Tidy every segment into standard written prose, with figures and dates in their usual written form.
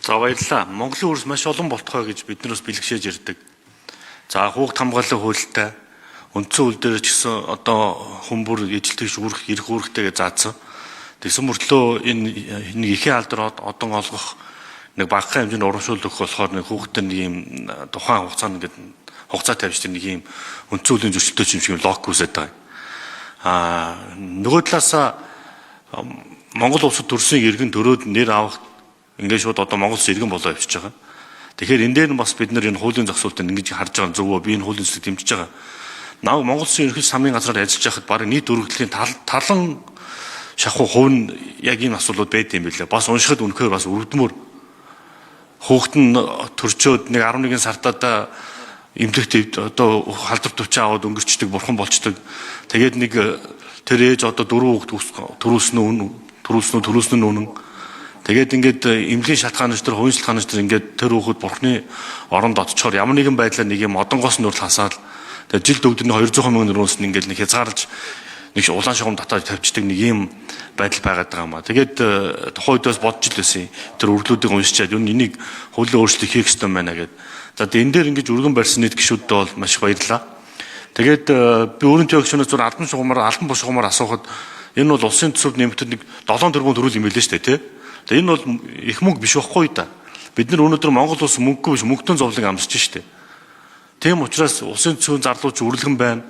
За баярлалаа. Монголын хөрс маш олон болтгой гэж бид нараас бэлгшээж ирдэг. За хүүхд хамгааллын хуультай үндсэн хууль дээр ч гэсэн одоо хүмүүр эжилтгэж үрэх, эрх үүрэгтэйгээ заасан. Тэгсэн мөртлөө энэ нэг ихэн алдар одон олгох нэг багахан хэмжээний урамшуул өгөх болохоор нэг хүүхдэд нэг юм тухайн хугацаанд ингээд хугацаа тавьж нэг юм үндсэн хуулийн зөрчилтэй юм шиг лок үсээд байгаа. Нөгөө талаас Монгол улсад төрсөн иргэн төрөөд нэр авах ингээд шууд одоо Монгол улс иргэн болоо явчихж байгаа. Тэгэхээр энэ дээр нь бас бид нар энэ хуулийн зохицуултыг ингэж харж байгаа зөвөө би энэ хуулийн зохицуултыг дэмжиж байгаа. Наа Монгол улсын ерөнхий замын газраар ажиллаж байхад бараг нийт өргөдлийн талан шахуу хувь нь яг энэ асуудлууд байд юм билээ. Бас уншихад үнэхээр бас өвдмөр хүүхэд нь төрчөөд нэг 11 сартаа эмнэлэгт одоо халдвар төвчөө аваад өнгөрчдөг бурхан болчдөг. Тэгээд нэг тэр ээж одоо 4 хүүхэд төрүүлснөө үнэн. Тэгээд ингээд эмнэлгийн шалтгаанч төр хувийн шалтгаанч төр ингээд тэр хүүхэд бурхны оронд отчоор ямар нэгэн байдлаар нэг юм одонгоос нүрэл хасаад тэгээд жилд өгдөрний 200 мянган төгрөгөөс нь ингээд нэг хязгаарлаж нэг улаан шугам татаад тавьчихдаг нэг юм байдал байгаад байгаа юм а. Тэгээд тухайн үедээс бодож л байсан. Тэр үргэлүүдийг уншичаад юу энийг хуулийн өөрчлөлт хийх ёстой байна гэдэг. За энэ дээр ингэж өргөн барьсан нийт гишүүдэд бол маш их баярлалаа. Тэгээд би өөрөнтэй өгчнөөс зур албан бус шугамаар асуухад энэ бол улсын төсөвд нэмэгдэхэд нэг 7 тэрбум төгрөг юм байлээ шүү дээ, тий. Тэгээ энэ бол их мөнгө биш байхгүй да. Бид нар өнөөдөр Монгол улс мөнгөгүй биш мөнгөтön зовлон амсаж штэ. Тийм учраас улсын төсвийн зарлууч үргэлгэн байна.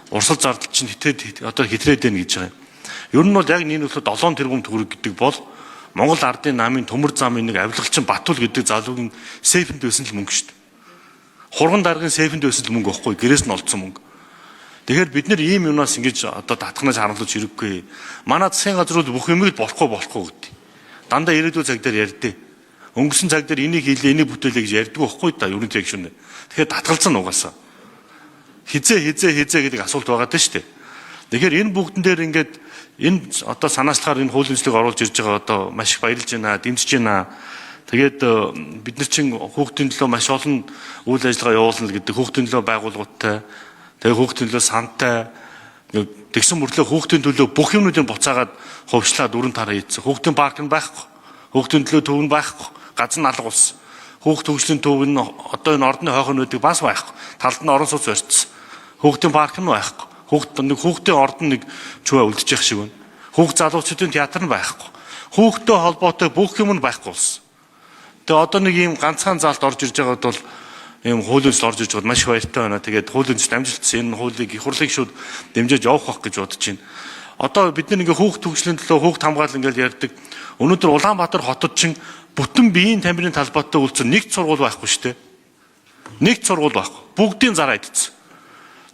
Урсгал зардал чинь одоо хэтрээд байна гэж байгаа юм. Ер нь бол яг энэ нөхөд 7 тэрбум төгрөг гэдэг бол Монгол ардын намын төмөр замын нэг авилгалчин Батүл гэдэг залуугийн сейфэнд байсан л мөнгө штэ. Хурган даргын сейфэнд байсан л мөнгө байхгүй гэрээс нь олдсон мөнгө. Тэгэхээр бид нар ийм юмнаас ингэж одоо татхнаж харамлаж хэрэггүй. Манай засгийн газрууд бүх юмыг болохгүй гэдэг. Дандаа ирээдүйн цаг дээр ярьдээ. Өнгөрсөн цаг дээр энийг хийлээ, энийг бүтээлээ гэж ярьдаг байхгүй да ерөнхий тэгшүнэ. Тэгэхээр татгалзсан угаасаа. Хизээ гэдэг асуулт байгаа даа шүү дээ. Тэгэхээр энэ бүгдэн дээр ингээд энэ одоо санаачлахаар энэ хуулийн төслийг оруулж ирж байгаа одоо маш их баярлж байна, дэмжиж байна. Тэгээд бид нар чинь хүүхдийн төлөө маш олон үйл ажиллагаа явуулна гэдэг хүүхдийн төлөө байгууллагуудтай, тэгээд хүүхдийн төлөө сантай тэгсэн мөрлөө хүүхдийн төлөө бүх юмнуудыг буцаагаад хувьчлаад өрн тараа хийцэн. Хүүхдийн парк нь байхгүй. Хүүхдийн төлөө төв нь байхгүй. Газар нь алга болсон. Хүүхд хөгжлийн төв нь одоо энэ ордны хойхонуудыг бас байхгүй. Талд нь орон сууц өрцсөн. Хүүхдийн парк нь байхгүй. Хүүхдийн ордон нэг чуваа үлдчих шиг байна. Хүүхд залуучуудын театр нь байхгүй. Хүүхдтэй холбоотой бүх юм нь байхгүй болсон. Тэгээ одоо нэг ийм ганцхан заалт орж ирж байгаад бол ийм хуулийн төсөл орж ирж байгаад маш их баяртай байна. Тэгээд хуулийн төсөл амжилтсан энэ хуулийг их хурлыг шууд дэмжиж явах байх гэж бодож байна. Одоо бид нар ингээ хүүхд хөгжлийн төлөө хүүхд хамгаалал ингээл ярьдаг. Өнөөдөр Улаанбаатар хотод чинь бүтэн биеийн тамирын талбайтай үлдсэн нэг сургууль байхгүй шүү дээ. Нэг сургууль байхгүй. Бүгдийн зараа идсэн.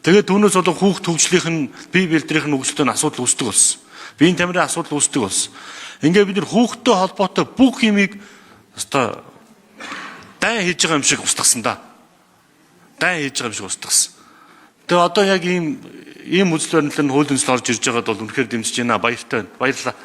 Тэгээд түүнээс болон хүүхд хөгжлийнх нь бие бэлдрийнх нь хөгжлөөн асуудал үүсдэг болсон. Биеийн тамирын асуудал үүсдэг болсон. Ингээ бид нар хүүхдтэй холбоотой бүх юмыг өстой дай хийж байгаа юм шиг устгасан да. Дай хийж байгаа юм шиг устгасан. Тэгээ одоо яг ийм үзэл баримтлал нь хуулийн төсөл орж ирж байгаад бол үнэхээр дэмжиж байна. Баяртай байна. Баярлалаа.